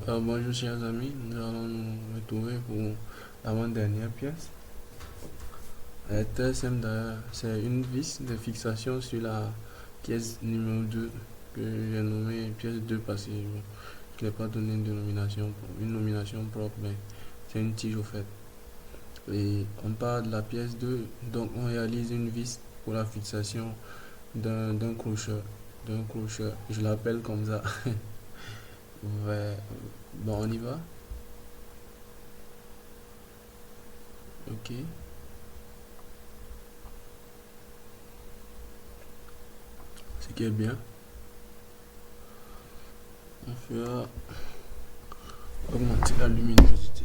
Bonjour chers amis, nous allons nous retrouver pour l'avant-dernière pièce. Elle est très simple d'ailleurs, c'est une vis de fixation sur la pièce numéro 2 que j'ai nommée pièce 2 parce que je n'ai pas donné une nomination propre, mais c'est une tige au fait. Et on part de la pièce 2, donc on réalise une vis pour la fixation d'un crochet, je l'appelle comme ça. Ouais. Bon, on y va? Ok. Ce qui est bien, on fera augmenter la luminosité.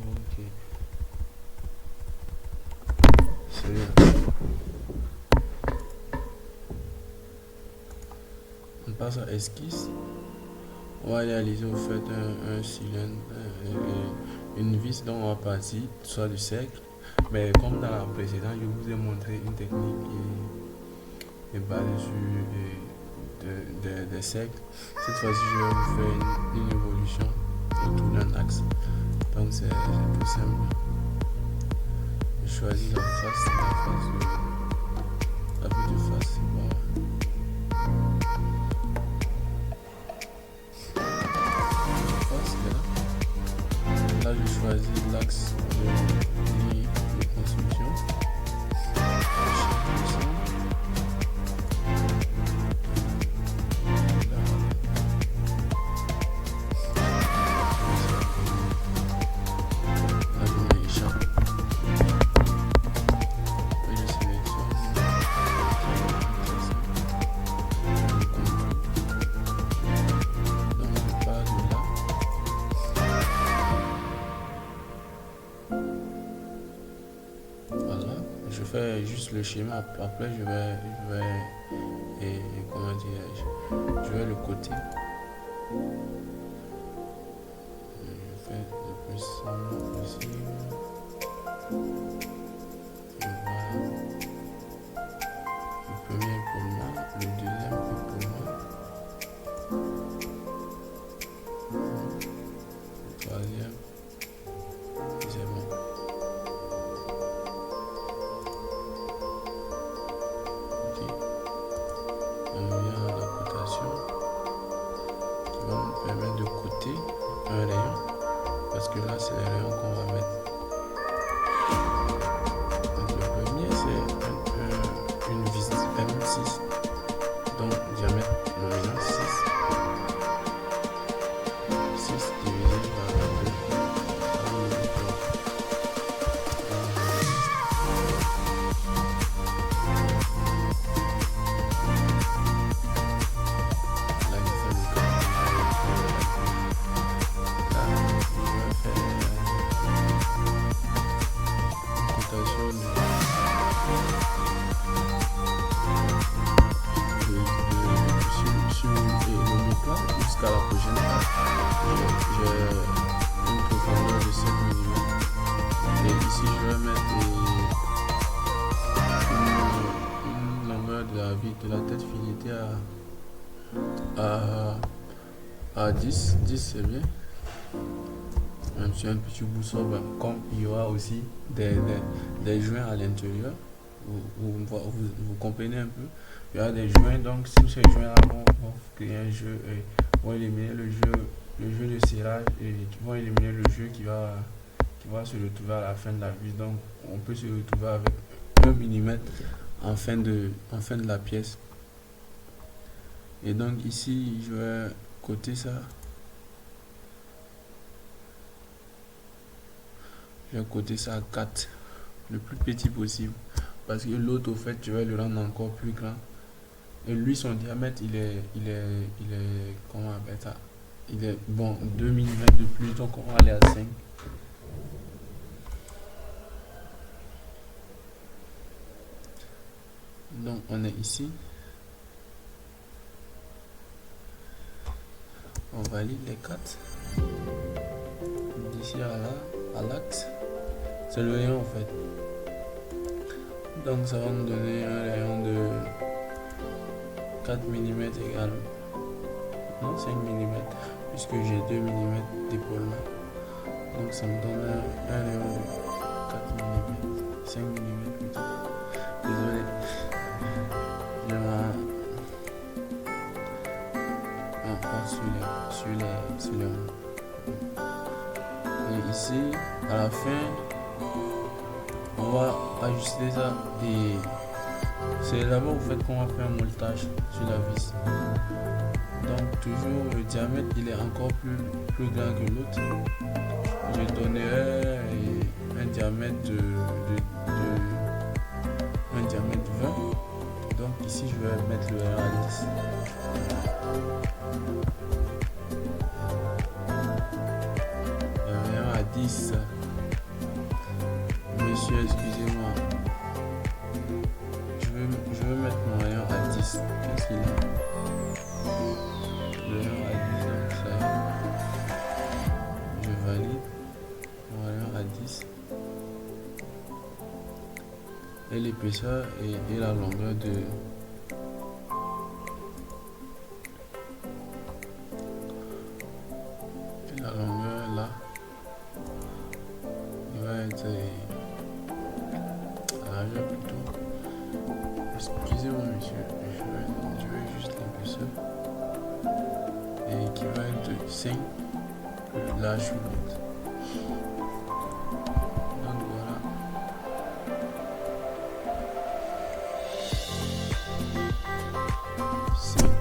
Ok, c'est bien. On passe à esquisse. On va réaliser au fait un cylindre, une vis dont on va partir, soit du cercle. Mais comme dans la précédente, je vous ai montré une technique qui est basée sur des cercles. Cette fois-ci, je vais vous faire une évolution autour d'un axe. Donc c'est tout simple. Je choisis la vue de face, c'est bon. Face, là, je choisis l'axe de construction. Là, je mets l'écharpe. Et je sélectionne. Donc je pars de là. Voilà. Je fais juste le schéma. Après, et comment dirais-je, je vais le côté. Je fais le plus simple possible. Et voilà. Le premier épaulement, le deuxième épaulement, le troisième, c'est bon. Ok. On vient à la cotation qui va nous permettre de coter un rayon parce que là c'est les rayons qu'on va mettre. Donc, le premier c'est une vis M6, donc diamètre nominal 6 divisé par 2. Là, il fait le calcul. Là, je vais faire une cotation sur l'oméga jusqu'à la prochaine étape. J'ai une profondeur de 7 mm. Et ici, je vais mettre une longueur de la vie de la tête filetée à 10. 10 c'est bien. Même sur un petit bousson, comme il y aura aussi des joints à l'intérieur, vous comprenez un peu. Il y aura des joints, donc sur ces joints-là vont créer un jeu et vont éliminer le jeu de serrage et vont éliminer le jeu qui va se retrouver à la fin de la vis. Donc on peut se retrouver avec 1 mm en fin de la pièce. Et donc ici, je vais coter ça. Je vais coter ça à 4, le plus petit possible. Parce que l'autre, au fait, je vais le rendre encore plus grand. Et lui, son diamètre, comment on appelle ça? Il est, bon, 2 mm de plus, donc on va aller à 5. Donc, on est ici. On valide les 4. D'ici à là, à l'axe. C'est le rayon en fait. Donc ça va me donner un rayon de 4 mm également. Non, 5 mm, puisque j'ai 2 mm d'épaulement. Donc ça me donne un rayon de 4 mm, 5 mm plutôt. Désolé, je m'en passe sur les mots. Et ici, à la fin, on va ajuster ça et c'est là-bas au fait qu'on va faire un montage sur la vis. Donc toujours le diamètre il est encore plus grand que l'autre. Je donnerai un diamètre un diamètre 20. Donc ici je vais mettre le rayon à 10. Le rayon à 10. Monsieur, excusez-moi. Je veux mettre mon rayon à 10. Qu'est-ce qu'il a? Le rayon à 10, donc ça y est. Je valide. Mon rayon à 10. Et l'épaisseur et la longueur de... Et la longueur là. Il va être... largeur plutôt. Excusez-moi monsieur, je vais juste l'épaisseur. Et qui va être 5 large sur l'autre. Donc voilà.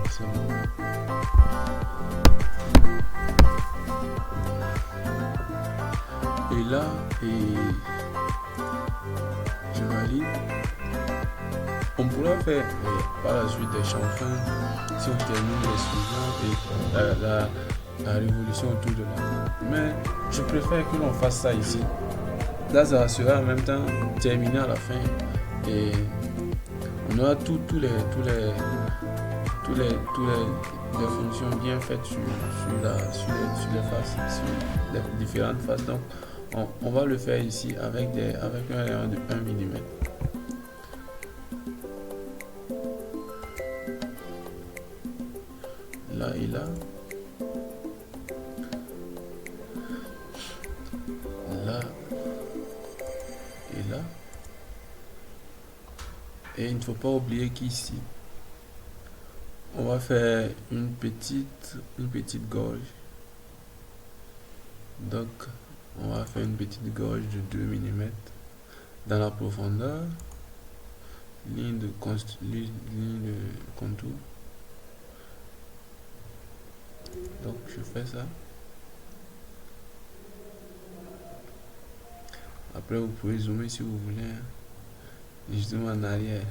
C'est bon. Et là, je valide. On pourra faire par la suite des chamfins si on termine les suivants et la révolution autour de là. Mais je préfère que l'on fasse ça ici. Là, ça sera en même temps terminé à la fin et on aura toutes les fonctions bien faites sur les faces, sur les différentes faces. Donc, on va le faire ici avec un rayon de 1 mm. Là et là. Là et là. Et il ne faut pas oublier qu'ici, on va faire une petite gorge. Donc, on va faire une petite gorge de 2 mm dans la profondeur, ligne de contour. Donc, je fais ça. Après, vous pouvez zoomer si vous voulez. Je zoome en arrière.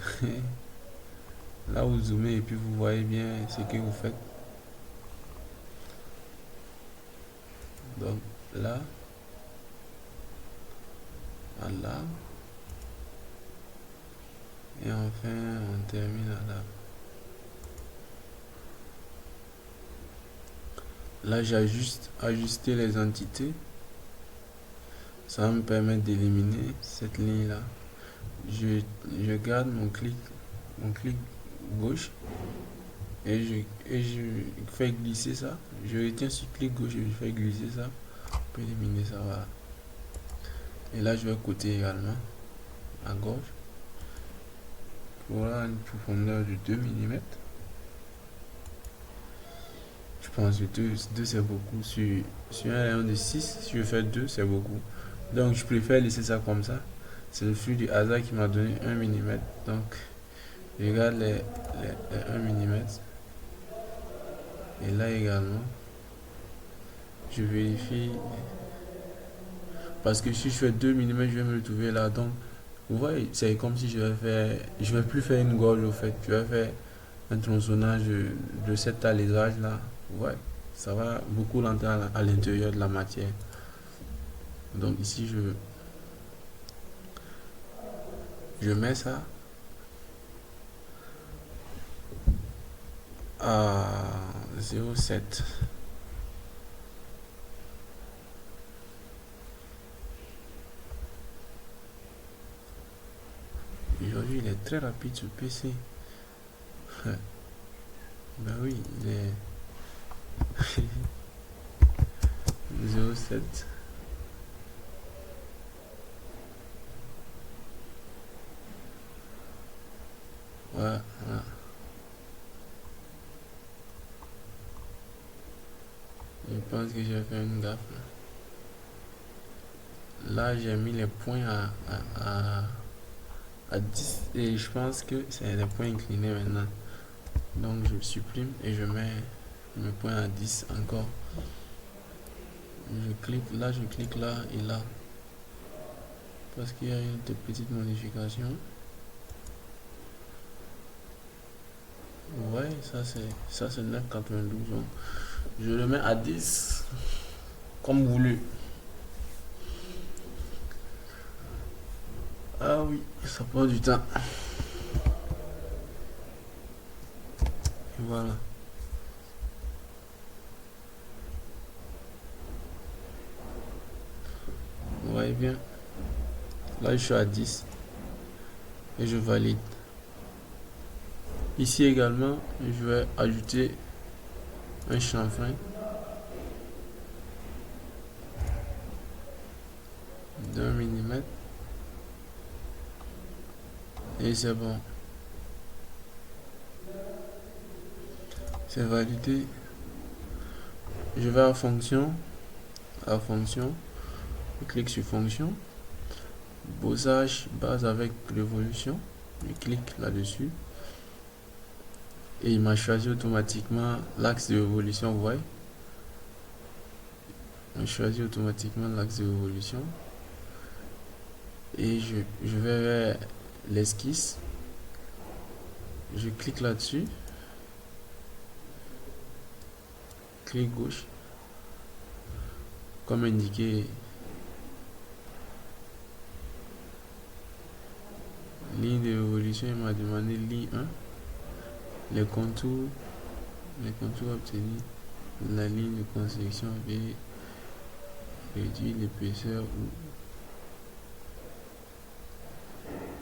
Là, vous zoomez et puis vous voyez bien ce que vous faites. Donc, là, là. Et enfin, on termine à là. Là, j'ai ajusté les entités. Ça va me permettre d'éliminer cette ligne là. Je garde mon clic gauche et je fais glisser ça. Je retiens sur clic gauche et je fais glisser ça pour éliminer ça. Voilà. Et là, je vais côté également à gauche. Voilà une profondeur de 2 mm. Je pense que 2 c'est beaucoup. Sur un rayon de 6, si je fais 2, c'est beaucoup. Donc je préfère laisser ça comme ça. C'est le flux du hasard qui m'a donné 1 mm. Donc je regarde les 1 mm. Et là également, je vérifie. Parce que si je fais 2 mm, je vais me retrouver là. Donc vous voyez, c'est comme si je vais plus faire une gorge au fait. Je vais faire un tronçonnage de cet alésage là. Ouais, ça va beaucoup rentrer à l'intérieur de la matière. Donc ici je mets ça à 0,7. Je aujourd'hui, il est très rapide ce PC. Ben oui, il est 07. Ouais, voilà. Je pense que j'ai fait une gaffe. Là, j'ai mis les points à 10 et je pense que c'est les points inclinés maintenant. Donc, je supprime et je mets mes points à 10 encore. Je clique là et là. Parce qu'il y a une petite modification. Ouais, ça c'est 9,92. Donc, je le mets à 10 comme voulu. Ah oui, ça prend du temps. Et voilà. Vous voyez bien. Là, je suis à 10 et je valide. Ici également, je vais ajouter un chanfrein d'1 mm et c'est bon. C'est validé. Je vais à fonction, je clique sur fonction, bossage base avec révolution, je clique là-dessus et il m'a choisi automatiquement l'axe de révolution, vous voyez. On choisit automatiquement l'axe de révolution et je vais vers l'esquisse, je clique là-dessus, clic gauche, comme indiqué, ligne de révolution, il m'a demandé ligne 1, les contours obtenus, la ligne de construction et réduire l'épaisseur ou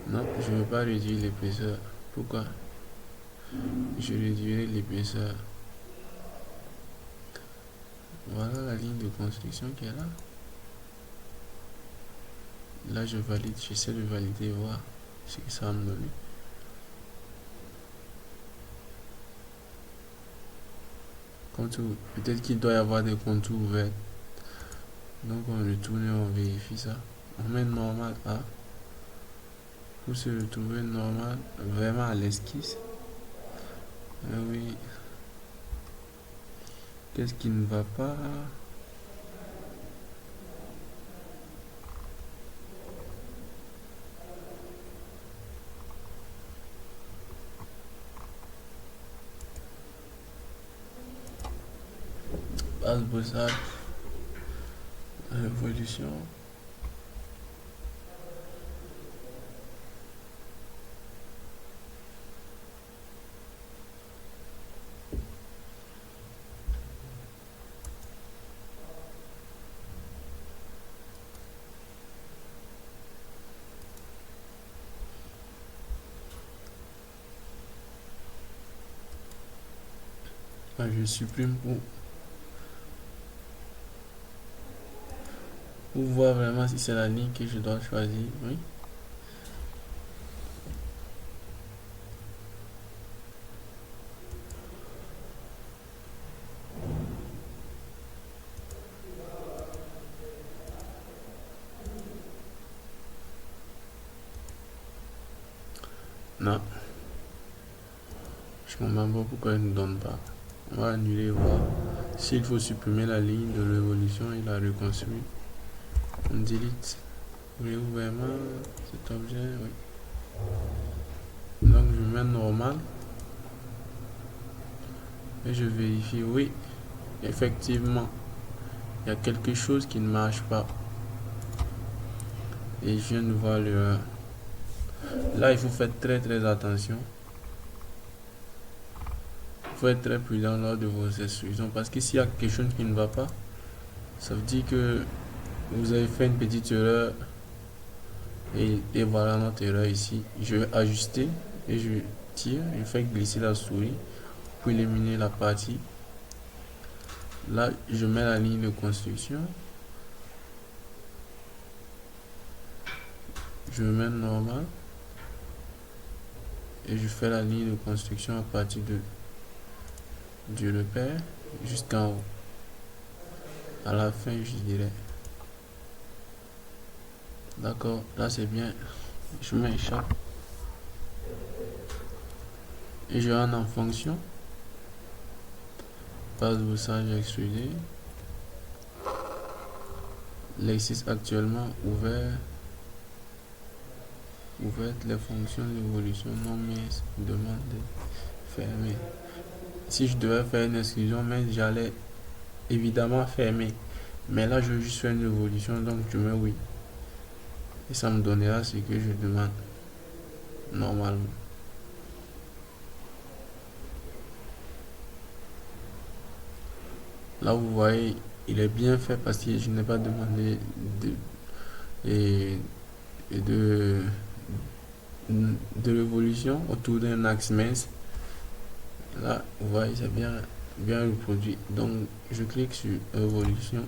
non, je ne veux pas réduire l'épaisseur. Pourquoi? Je réduirai l'épaisseur. Voilà la ligne de construction qui est là. Là, je valide, j'essaie de valider, voir ce que ça va me donner. Contour. Peut-être qu'il doit y avoir des contours ouverts. Donc, on retourne et on vérifie ça. On met normal A pour se retrouver normal vraiment à l'esquisse. Ah oui. Qu'est-ce qui ne va pas? Base bossage. Révolution. Ah, je supprime pour voir vraiment si c'est la ligne que je dois choisir. Oui. Non. Je comprends pas pourquoi il ne donne pas. On va annuler et voir. S'il faut supprimer la ligne de révolution et la reconstruire. On delete. Voulez-vous vraiment cet objet? Oui. Donc je mets normal. Et je vérifie. Oui. Effectivement. Il y a quelque chose qui ne marche pas. Et je viens de voir l'erreur. Là, il faut faire très très attention. Il faut être très prudent lors de vos instructions. Parce que s'il y a quelque chose qui ne va pas, ça veut dire que vous avez fait une petite erreur Et voilà notre erreur ici. Je vais ajuster et je tire, je fais glisser la souris pour éliminer la partie. Là, je mets la ligne de construction. Je mets normal. Et je fais la ligne de construction à partir du repère jusqu'en haut. À la fin, je dirais. D'accord, là c'est bien. Je mets échappe. Et je rentre en fonction. Passe brossage extrudé. L'exercice actuellement ouvert. Ouverte les fonctions d'évolution non mises demande de fermer. Si je devais faire une exclusion, mais j'allais évidemment fermer. Mais là, je veux juste faire une évolution, donc je mets oui. Et ça me donnera ce que je demande normalement. Là, vous voyez, il est bien fait parce que je n'ai pas demandé et de, de l'évolution autour d'un axe mince. Là, vous voyez, c'est bien reproduit. Donc, je clique sur évolution.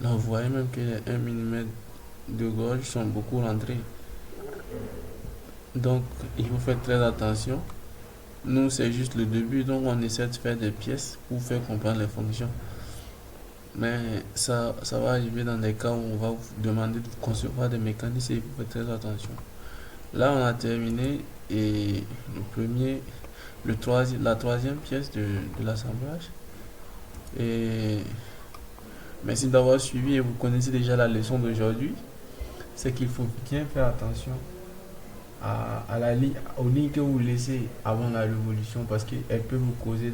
Là, vous voyez même que les 1 mm de gauche sont beaucoup rentrés. Donc, il faut faire très attention. Nous, c'est juste le début, donc on essaie de faire des pièces pour faire comprendre les fonctions. Mais ça va arriver dans des cas où on va vous demander de concevoir des mécanismes et il faut faire très attention. Là, on a terminé et la troisième pièce de l'assemblage. Et merci d'avoir suivi et vous connaissez déjà la leçon d'aujourd'hui. C'est qu'il faut bien faire attention à la ligne, aux lignes que vous laissez avant la révolution parce qu'elle peut vous causer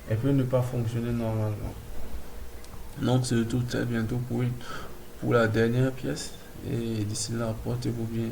elle peut ne pas fonctionner normalement. Donc, c'est tout très bientôt pour la dernière pièce. Et d'ici là, portez-vous bien.